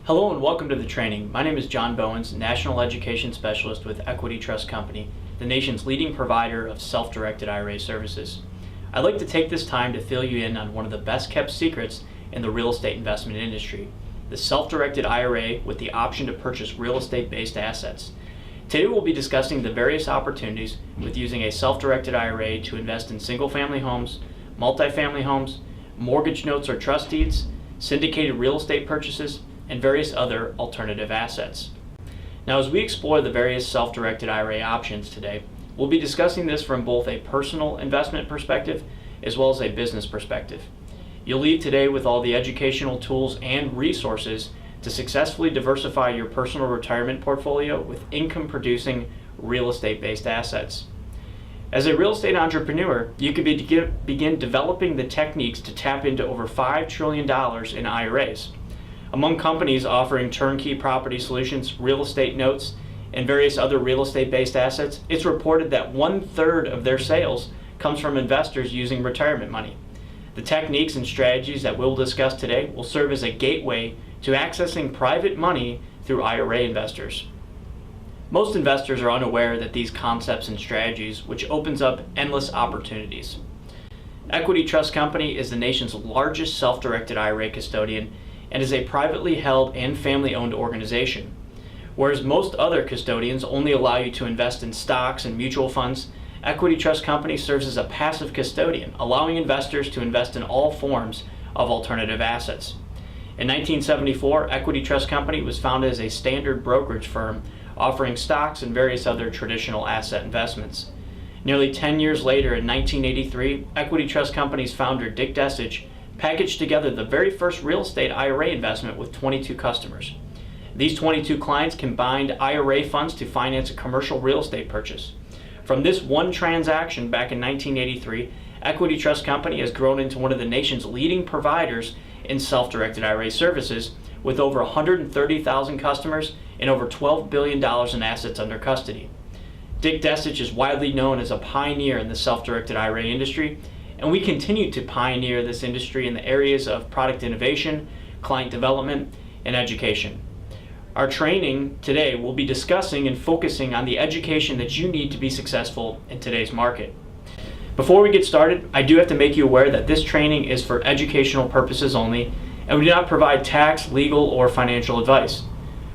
Hello and welcome to the training. My name is John Bowens, National Education Specialist with Equity Trust Company, the nation's leading provider of self-directed IRA services. I'd like to take this time to fill you in on one of the best kept secrets in the real estate investment industry, the self-directed IRA with the option to purchase real estate-based assets. Today we'll be discussing the various opportunities with using a self-directed IRA to invest in single-family homes, multifamily homes, mortgage notes or trust deeds, syndicated real estate purchases, and various other alternative assets. Now, as we explore the various self-directed IRA options today, we'll be discussing this from both a personal investment perspective as well as a business perspective. You'll leave today with all the educational tools and resources to successfully diversify your personal retirement portfolio with income-producing real estate-based assets. As a real estate entrepreneur, you could begin developing the techniques to tap into over $5 trillion in IRAs. Among companies offering turnkey property solutions, real estate notes, and various other real estate-based assets, it's reported that 1/3 of their sales comes from investors using retirement money. The techniques and strategies that we'll discuss today will serve as a gateway to accessing private money through IRA investors. Most investors are unaware that these concepts and strategies, which opens up endless opportunities. Equity Trust Company is the nation's largest self-directed IRA custodian and is a privately held and family-owned organization. Whereas most other custodians only allow you to invest in stocks and mutual funds, Equity Trust Company serves as a passive custodian, allowing investors to invest in all forms of alternative assets. In 1974, Equity Trust Company was founded as a standard brokerage firm offering stocks and various other traditional asset investments. Nearly 10 years later, in 1983, Equity Trust Company's founder, Dick Desich, packaged together the very first real estate IRA investment with 22 customers. These 22 clients combined IRA funds to finance a commercial real estate purchase. From this one transaction back in 1983, Equity Trust Company has grown into one of the nation's leading providers in self-directed IRA services, with over 130,000 customers and over $12 billion in assets under custody. Dick Desich is widely known as a pioneer in the self-directed IRA industry, and we continue to pioneer this industry in the areas of product innovation, client development, and education. Our training today will be discussing and focusing on the education that you need to be successful in today's market. Before we get started, I do have to make you aware that this training is for educational purposes only, and we do not provide tax, legal, or financial advice.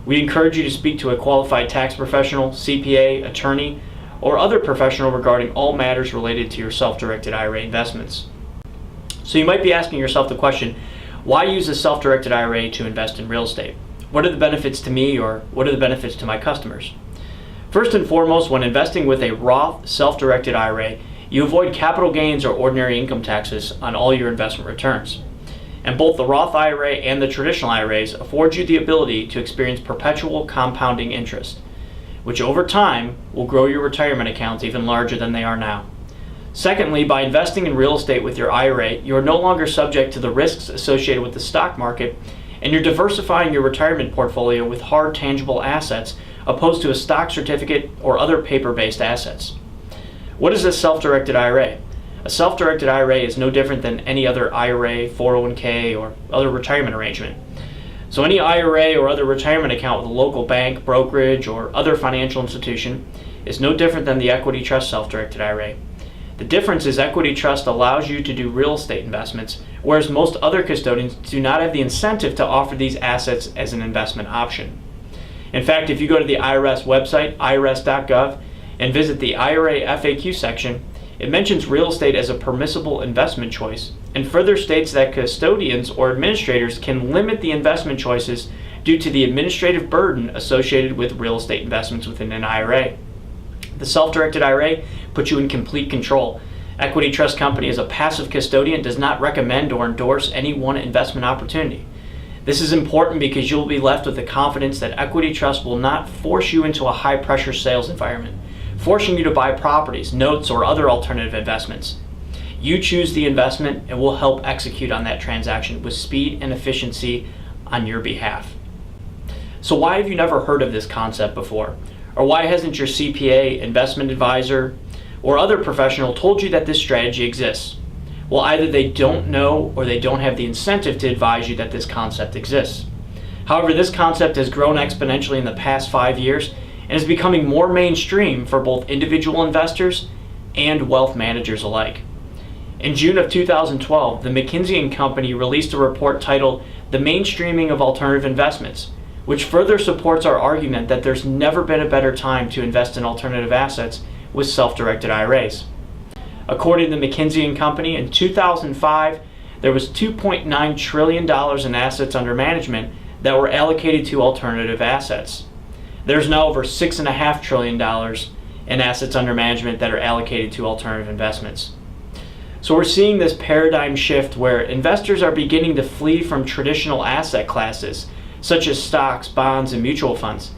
We encourage you to speak to a qualified tax professional, CPA, attorney, or other professional regarding all matters related to your self-directed IRA investments. So you might be asking yourself the question, why use a self-directed IRA to invest in real estate? What are the benefits to me, or what are the benefits to my customers? First and foremost, when investing with a Roth self-directed IRA, you avoid capital gains or ordinary income taxes on all your investment returns. And both the Roth IRA and the traditional IRAs afford you the ability to experience perpetual compounding interest, which over time will grow your retirement accounts even larger than they are now. Secondly, by investing in real estate with your IRA, you are no longer subject to the risks associated with the stock market, and you're diversifying your retirement portfolio with hard tangible assets opposed to a stock certificate or other paper-based assets. What is a self-directed IRA? A self-directed IRA is no different than any other IRA, 401k, or other retirement arrangement. So any IRA or other retirement account with a local bank, brokerage, or other financial institution is no different than the Equity Trust self-directed IRA. The difference is Equity Trust allows you to do real estate investments, whereas most other custodians do not have the incentive to offer these assets as an investment option. In fact, if you go to the IRS website, irs.gov, and visit the IRA FAQ section, it mentions real estate as a permissible investment choice, and further states that custodians or administrators can limit the investment choices due to the administrative burden associated with real estate investments within an IRA. The self-directed IRA puts you in complete control. Equity Trust Company, as a passive custodian, does not recommend or endorse any one investment opportunity. This is important because you'll be left with the confidence that Equity Trust will not force you into a high-pressure sales environment, forcing you to buy properties, notes, or other alternative investments. You choose the investment, and we'll help execute on that transaction with speed and efficiency on your behalf. So why have you never heard of this concept before? Or why hasn't your CPA, investment advisor, or other professional told you that this strategy exists? Well, either they don't know or they don't have the incentive to advise you that this concept exists. However, this concept has grown exponentially in the past 5 years and is becoming more mainstream for both individual investors and wealth managers alike. In June of 2012, the McKinsey & Company released a report titled The Mainstreaming of Alternative Investments, which further supports our argument that there's never been a better time to invest in alternative assets with self-directed IRAs. According to McKinsey & Company, in 2005, there was $2.9 trillion in assets under management that were allocated to alternative assets. There's now over $6.5 trillion in assets under management that are allocated to alternative investments. So we're seeing this paradigm shift where investors are beginning to flee from traditional asset classes, such as stocks, bonds, and mutual funds,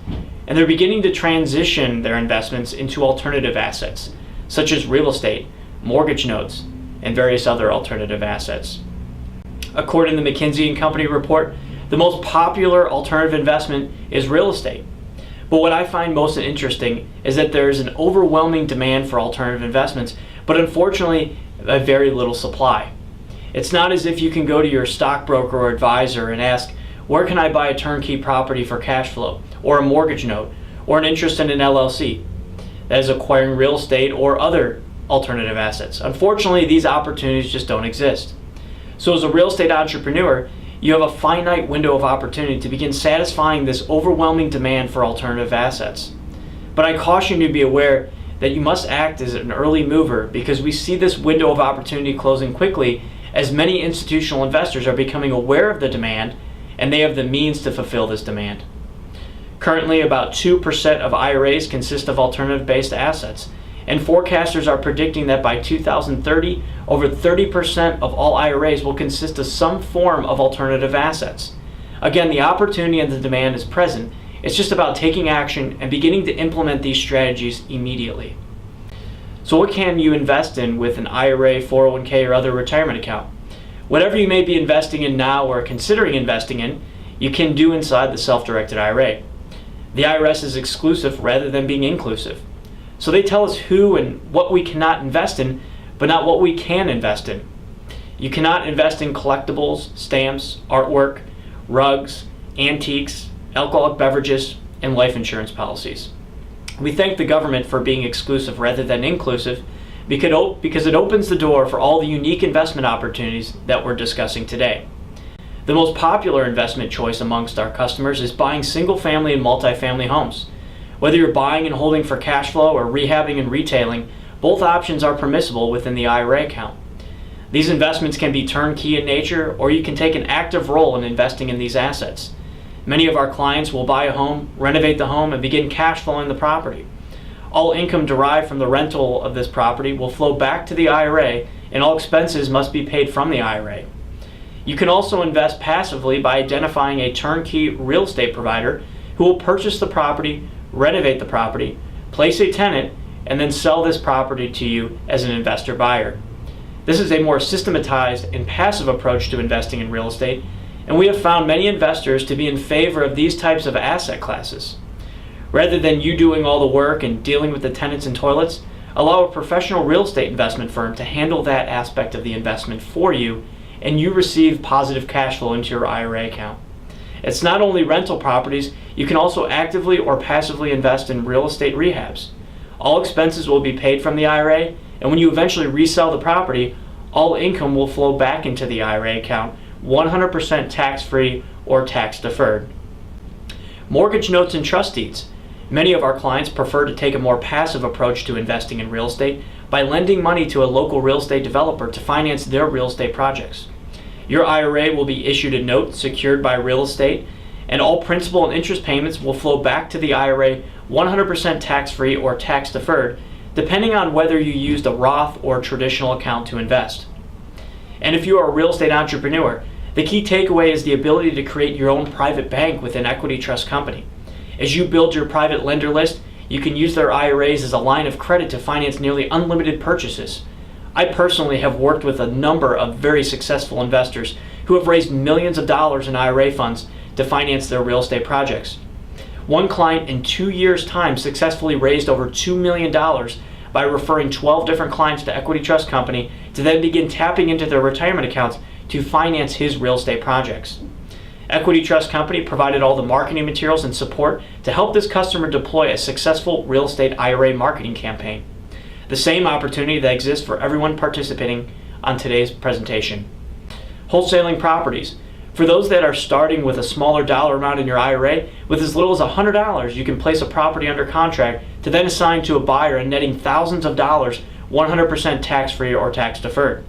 and they're beginning to transition their investments into alternative assets, such as real estate, mortgage notes, and various other alternative assets. According to the McKinsey & Company report, the most popular alternative investment is real estate. But what I find most interesting is that there is an overwhelming demand for alternative investments, but unfortunately, a very little supply. It's not as if you can go to your stockbroker or advisor and ask, where can I buy a turnkey property for cash flow, or a mortgage note, or an interest in an LLC that is acquiring real estate or other alternative assets. Unfortunately, these opportunities just don't exist. So as a real estate entrepreneur, you have a finite window of opportunity to begin satisfying this overwhelming demand for alternative assets. But I caution you to be aware that you must act as an early mover because we see this window of opportunity closing quickly as many institutional investors are becoming aware of the demand and they have the means to fulfill this demand. Currently, about 2% of IRAs consist of alternative-based assets, and forecasters are predicting that by 2030, over 30% of all IRAs will consist of some form of alternative assets. Again, the opportunity and the demand is present. It's just about taking action and beginning to implement these strategies immediately. So what can you invest in with an IRA, 401k, or other retirement account? Whatever you may be investing in now or considering investing in, you can do inside the self-directed IRA. The IRS is exclusive rather than being inclusive. So they tell us who and what we cannot invest in, but not what we can invest in. You cannot invest in collectibles, stamps, artwork, rugs, antiques, alcoholic beverages, and life insurance policies. We thank the government for being exclusive rather than inclusive because it opens the door for all the unique investment opportunities that we're discussing today. The most popular investment choice amongst our customers is buying single-family and multifamily homes. Whether you're buying and holding for cash flow or rehabbing and retailing, both options are permissible within the IRA account. These investments can be turnkey in nature, or you can take an active role in investing in these assets. Many of our clients will buy a home, renovate the home, and begin cash flowing the property. All income derived from the rental of this property will flow back to the IRA, and all expenses must be paid from the IRA. You can also invest passively by identifying a turnkey real estate provider who will purchase the property, renovate the property, place a tenant, and then sell this property to you as an investor buyer. This is a more systematized and passive approach to investing in real estate, and we have found many investors to be in favor of these types of asset classes. Rather than you doing all the work and dealing with the tenants and toilets, allow a professional real estate investment firm to handle that aspect of the investment for you, and you receive positive cash flow into your IRA account. It's not only rental properties, you can also actively or passively invest in real estate rehabs. All expenses will be paid from the IRA, and when you eventually resell the property, all income will flow back into the IRA account, 100% tax-free or tax-deferred. Mortgage notes and trust deeds. Many of our clients prefer to take a more passive approach to investing in real estate by lending money to a local real estate developer to finance their real estate projects. Your IRA will be issued a note secured by real estate, and all principal and interest payments will flow back to the IRA 100% tax-free or tax-deferred, depending on whether you used a Roth or traditional account to invest. And if you are a real estate entrepreneur, the key takeaway is the ability to create your own private bank with an equity trust company. As you build your private lender list, you can use their IRAs as a line of credit to finance nearly unlimited purchases. I personally have worked with a number of very successful investors who have raised millions of dollars in IRA funds to finance their real estate projects. One client in 2 years' time successfully raised over $2 million by referring 12 different clients to Equity Trust Company to then begin tapping into their retirement accounts to finance his real estate projects. Equity Trust Company provided all the marketing materials and support to help this customer deploy a successful real estate IRA marketing campaign. The same opportunity that exists for everyone participating on today's presentation. Wholesaling properties. For those that are starting with a smaller dollar amount in your IRA, with as little as $100, you can place a property under contract to then assign to a buyer and netting thousands of dollars 100% tax-free or tax-deferred.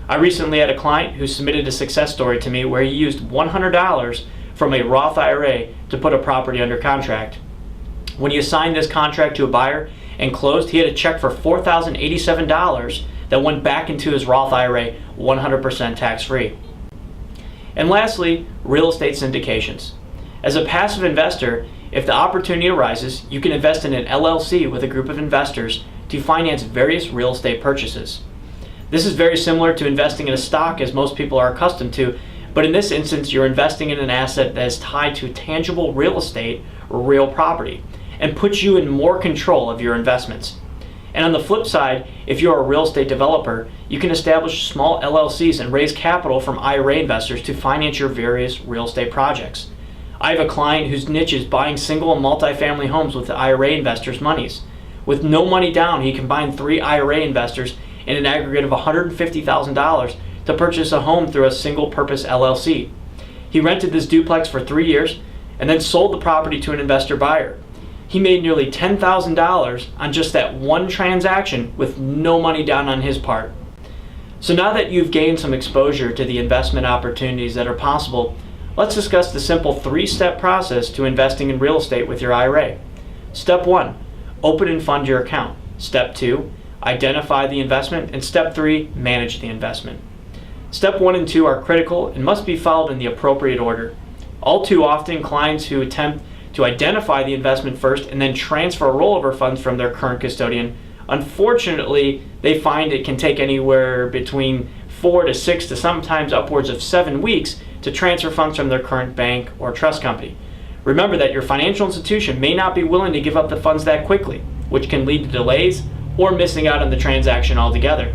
I recently had a client who submitted a success story to me where he used $100 from a Roth IRA to put a property under contract. When he assigned this contract to a buyer and closed, he had a check for $4,087 that went back into his Roth IRA 100% tax-free. And lastly, real estate syndications. As a passive investor, if the opportunity arises, you can invest in an LLC with a group of investors to finance various real estate purchases. This is very similar to investing in a stock as most people are accustomed to, but in this instance, you're investing in an asset that is tied to tangible real estate or real property and puts you in more control of your investments. And on the flip side, if you're a real estate developer, you can establish small LLCs and raise capital from IRA investors to finance your various real estate projects. I have a client whose niche is buying single and multifamily homes with the IRA investors' monies. With no money down, he combined 3 IRA investors in an aggregate of $150,000 to purchase a home through a single-purpose LLC. He rented this duplex for 3 years and then sold the property to an investor buyer. He made nearly $10,000 on just that one transaction with no money down on his part. So now that you've gained some exposure to the investment opportunities that are possible, let's discuss the simple 3-step process to investing in real estate with your IRA. Step 1, open and fund your account. Step 2, identify the investment. And step 3, manage the investment. Step 1 and 2 are critical and must be followed in the appropriate order. All too often, clients who attempt to identify the investment first and then transfer rollover funds from their current custodian, unfortunately, they find it can take anywhere between 4 to 6 to sometimes upwards of 7 weeks to transfer funds from their current bank or trust company. Remember that your financial institution may not be willing to give up the funds that quickly, which can lead to delays or missing out on the transaction altogether.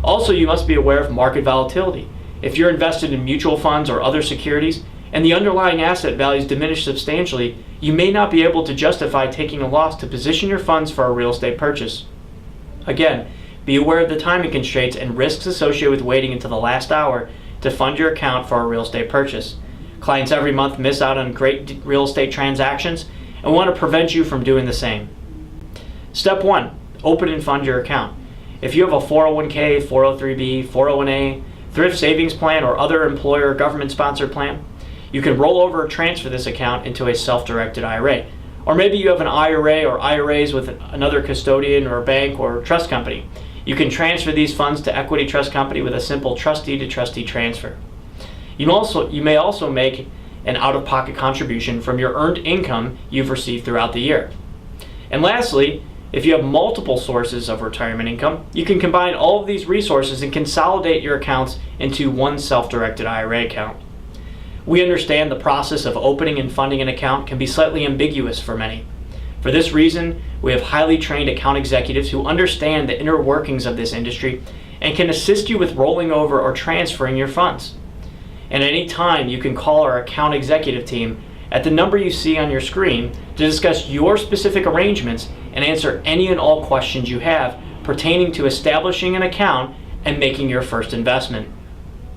Also, you must be aware of market volatility. If you're invested in mutual funds or other securities and the underlying asset values diminish substantially, you may not be able to justify taking a loss to position your funds for a real estate purchase. Again, be aware of the timing constraints and risks associated with waiting until the last hour to fund your account for a real estate purchase. Clients every month miss out on great real estate transactions and want to prevent you from doing the same. Step 1, open and fund your account. If you have a 401k, 403b, 401a, thrift savings plan, or other employer or government-sponsored plan, you can roll over or transfer this account into a self-directed IRA. Or maybe you have an IRA or IRAs with another custodian or bank or trust company. You can transfer these funds to Equity Trust Company with a simple trustee-to-trustee transfer. You may also make an out-of-pocket contribution from your earned income you've received throughout the year. And lastly, if you have multiple sources of retirement income, you can combine all of these resources and consolidate your accounts into one self-directed IRA account. We understand the process of opening and funding an account can be slightly ambiguous for many. For this reason, we have highly trained account executives who understand the inner workings of this industry and can assist you with rolling over or transferring your funds. And at any time, you can call our account executive team at the number you see on your screen to discuss your specific arrangements and answer any and all questions you have pertaining to establishing an account and making your first investment.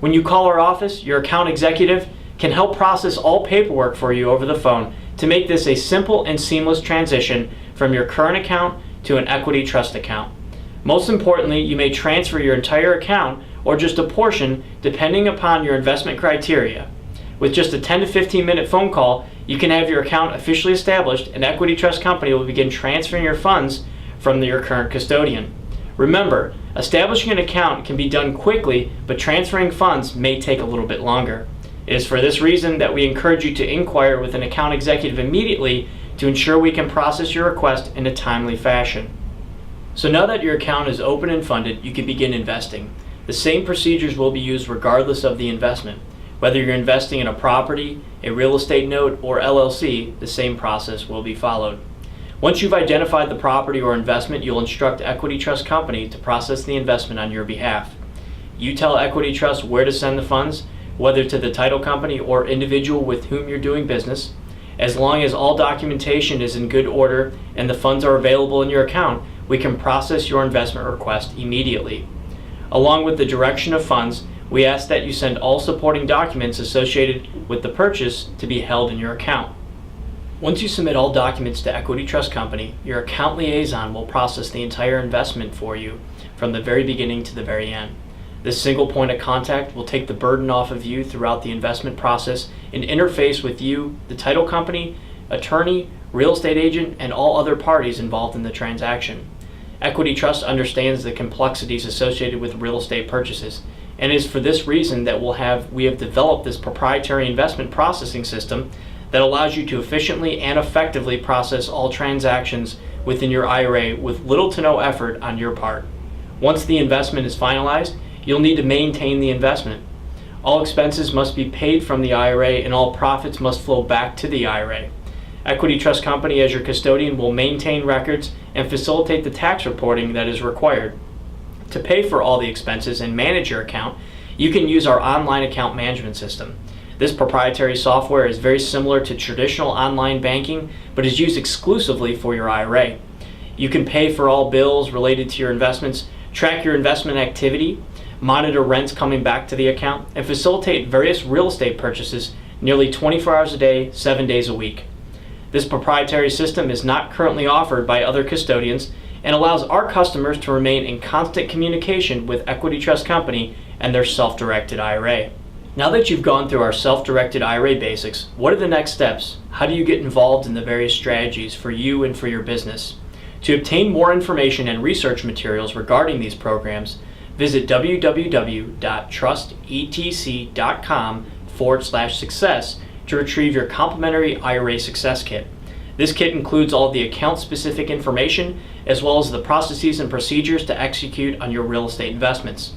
When you call our office, your account executive can help process all paperwork for you over the phone to make this a simple and seamless transition from your current account to an Equity Trust account. Most importantly, you may transfer your entire account or just a portion depending upon your investment criteria. With just a 10 to 15 minute phone call, you can have your account officially established and Equity Trust Company will begin transferring your funds from your current custodian. Remember, establishing an account can be done quickly, but transferring funds may take a little bit longer. It is for this reason that we encourage you to inquire with an account executive immediately to ensure we can process your request in a timely fashion. So now that your account is open and funded, you can begin investing. The same procedures will be used regardless of the investment. Whether you're investing in a property, a real estate note, or LLC, the same process will be followed. Once you've identified the property or investment, you'll instruct Equity Trust Company to process the investment on your behalf. You tell Equity Trust where to send the funds whether to the title company or individual with whom you're doing business. As long as all documentation is in good order and the funds are available in your account, we can process your investment request immediately. Along with the direction of funds, we ask that you send all supporting documents associated with the purchase to be held in your account. Once you submit all documents to Equity Trust Company, your account liaison will process the entire investment for you from the very beginning to the very end. This single point of contact will take the burden off of you throughout the investment process and interface with you, the title company, attorney, real estate agent, and all other parties involved in the transaction. Equity Trust understands the complexities associated with real estate purchases, and it is for this reason that we have developed this proprietary investment processing system that allows you to efficiently and effectively process all transactions within your IRA with little to no effort on your part. Once the investment is finalized, you'll need to maintain the investment. All expenses must be paid from the IRA and all profits must flow back to the IRA. Equity Trust Company, as your custodian, will maintain records and facilitate the tax reporting that is required. To pay for all the expenses and manage your account, you can use our online account management system. This proprietary software is very similar to traditional online banking, but is used exclusively for your IRA. You can pay for all bills related to your investments, track your investment activity, monitor rents coming back to the account, and facilitate various real estate purchases nearly 24 hours a day, 7 days a week. This proprietary system is not currently offered by other custodians and allows our customers to remain in constant communication with Equity Trust Company and their self-directed IRA. Now that you've gone through our self-directed IRA basics, what are the next steps? How do you get involved in the various strategies for you and for your business? To obtain more information and research materials regarding these programs, visit www.trustetc.com/success to retrieve your complimentary IRA Success Kit. This kit includes all the account-specific information as well as the processes and procedures to execute on your real estate investments.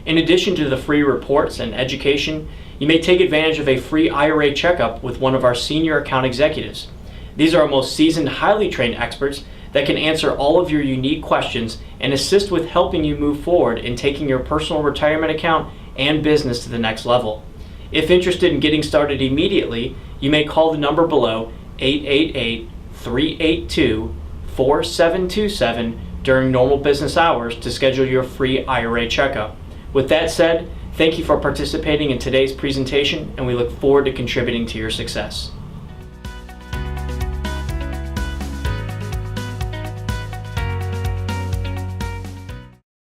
In addition to the free reports and education, you may take advantage of a free IRA checkup with one of our senior account executives. These are our most seasoned, highly trained experts that can answer all of your unique questions and assist with helping you move forward in taking your personal retirement account and business to the next level. If interested in getting started immediately, you may call the number below, 888-382-4727, during normal business hours to schedule your free IRA checkup. With that said, thank you for participating in today's presentation, and we look forward to contributing to your success.